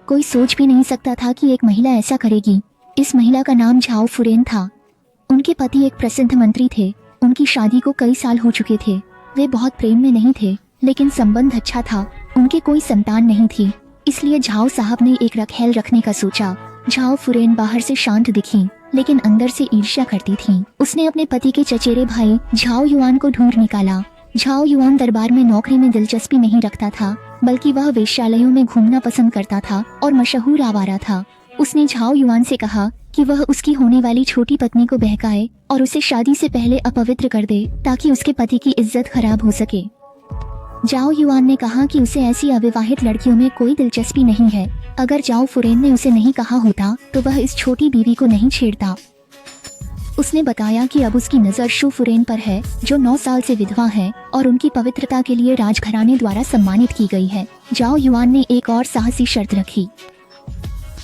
कोई सोच भी नहीं सकता था कि एक महिला ऐसा करेगी। इस महिला का नाम झाओ फुरेन था। उनके पति एक प्रसिद्ध मंत्री थे। उनकी शादी को कई साल हो चुके थे। वे बहुत प्रेम में नहीं थे, लेकिन संबंध अच्छा था। उनके कोई संतान नहीं थी, इसलिए झाओ साहब ने एक रखेल रखने का सोचा। झाओ फुरेन बाहर से शांत दिखी, लेकिन अंदर से ईर्ष्या करती थी। उसने अपने पति के चचेरे भाई झाओ युआन को ढूंढ निकाला। झाओ युआन दरबार में नौकरी में दिलचस्पी नहीं रखता था, बल्कि वह वेश्यालयों में घूमना पसंद करता था और मशहूर आवारा था। उसने झाओ युआन से कहा कि वह उसकी होने वाली छोटी पत्नी को बहकाए और उसे शादी से पहले अपवित्र कर दे, ताकि उसके पति की इज्जत खराब हो सके। झाओ युआन ने कहा कि उसे ऐसी अविवाहित लड़कियों में कोई दिलचस्पी नहीं है। अगर झाओ फुरेन ने उसे नहीं कहा होता तो वह इस छोटी बीवी को नहीं छेड़ता। उसने बताया कि अब उसकी नजर शू फुरेन पर है, जो 9 साल से विधवा है और उनकी पवित्रता के लिए राजघराने द्वारा सम्मानित की गई है। झाओ युआन ने एक और साहसी शर्त रखी।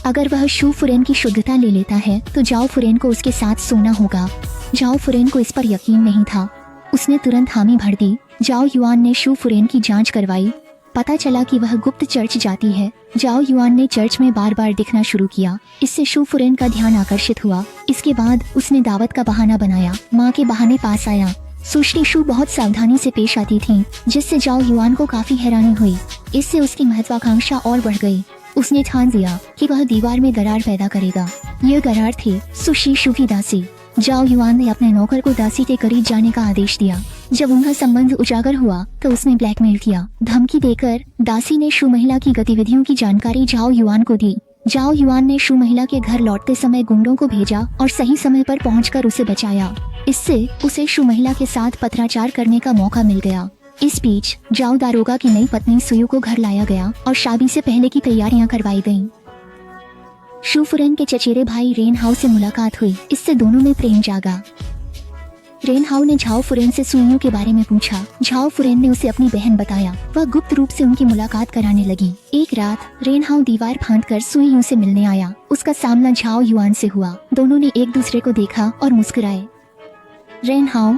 अगर वह शू फुरेन की शुद्धता ले लेता है तो झाओ फुरेन को उसके साथ सोना होगा। झाओ फुरेन को इस पर यकीन नहीं था। उसने तुरंत हामी भर दी। झाओ युआन ने शू फुरेन की जांच करवाई। पता चला कि वह गुप्त चर्च जाती है। झाओ युआन ने चर्च में बार बार दिखना शुरू किया। इससे शू फुरेन का ध्यान आकर्षित हुआ। इसके बाद उसने दावत का बहाना बनाया। माँ के बहाने पास आया। सुश्री शू बहुत सावधानी से पेश आती थी, जिससे झाओ युआन को काफी हैरानी हुई। इससे उसकी महत्वाकांक्षा और बढ़ गई। उसने ठान लिया कि वह दीवार में दरार पैदा करेगा। यह दरार थी सुश्री शू की दासी। झाओ युआन ने अपने नौकर को दासी के करीब जाने का आदेश दिया। जब उनका संबंध उजागर हुआ तो उसने ब्लैकमेल किया। धमकी देकर दासी ने शू महिला की गतिविधियों की जानकारी झाओ युआन को दी। झाओ युआन ने शू महिला के घर लौटते समय गुंडों को भेजा और सही समय पर पहुंचकर उसे बचाया। इससे उसे शू महिला के साथ पत्राचार करने का मौका मिल गया। इस बीच झाओ दारोगा की नई पत्नी सुयू को घर लाया गया और शादी से पहले की तैयारियां करवाई गईं। शू फुरेन के चचेरे भाई रेन हाउ से मुलाकात हुई। इससे दोनों में प्रेम जागा। रेन हाउ ने झाओ फुरेन से सुयू के बारे में पूछा। झाओ फुरेन ने उसे अपनी बहन बताया। वह गुप्त रूप से उनकी मुलाकात कराने लगी। एक रात रेन हाउ दीवार फांदकर सुयू से मिलने आया। उसका सामना झाओ युआन से हुआ। दोनों ने एक दूसरे को देखा और मुस्कुराए। Rain how